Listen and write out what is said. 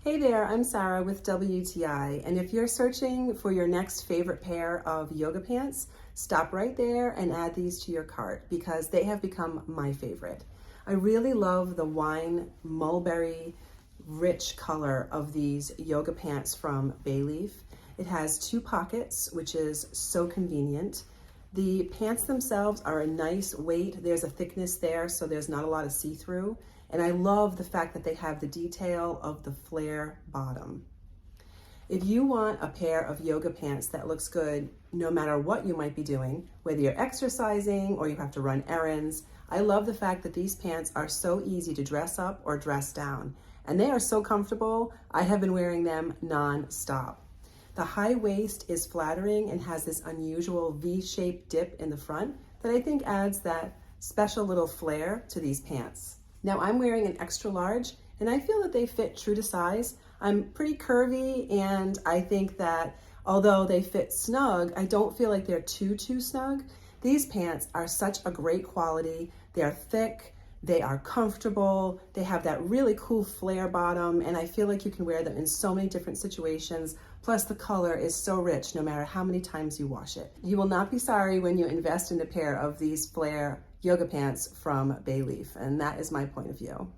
Hey there, I'm Sarah with WTI, and if you're searching for your next favorite pair of yoga pants, stop right there and add these to your cart because they have become my favorite. I really love the wine mulberry rich color of these yoga pants from BALEAF. It has 2 pockets, which is so convenient. The pants themselves are a nice weight. There's a thickness there, so there's not a lot of see-through. And I love the fact that they have the detail of the flare bottom. If you want a pair of yoga pants that looks good no matter what you might be doing, whether you're exercising or you have to run errands, I love the fact that these pants are so easy to dress up or dress down. And they are so comfortable, I have been wearing them non-stop. The high waist is flattering and has this unusual V-shaped dip in the front that I think adds that special little flair to these pants. Now I'm wearing an extra large and I feel that they fit true to size. I'm pretty curvy and I think that although they fit snug, I don't feel like they're too snug. These pants are such a great quality. They're thick, they are comfortable, they have that really cool flare bottom, and I feel like you can wear them in so many different situations. Plus the color is so rich no matter how many times you wash it. You will not be sorry when you invest in a pair of these flare yoga pants from BALEAF, and that is my point of view.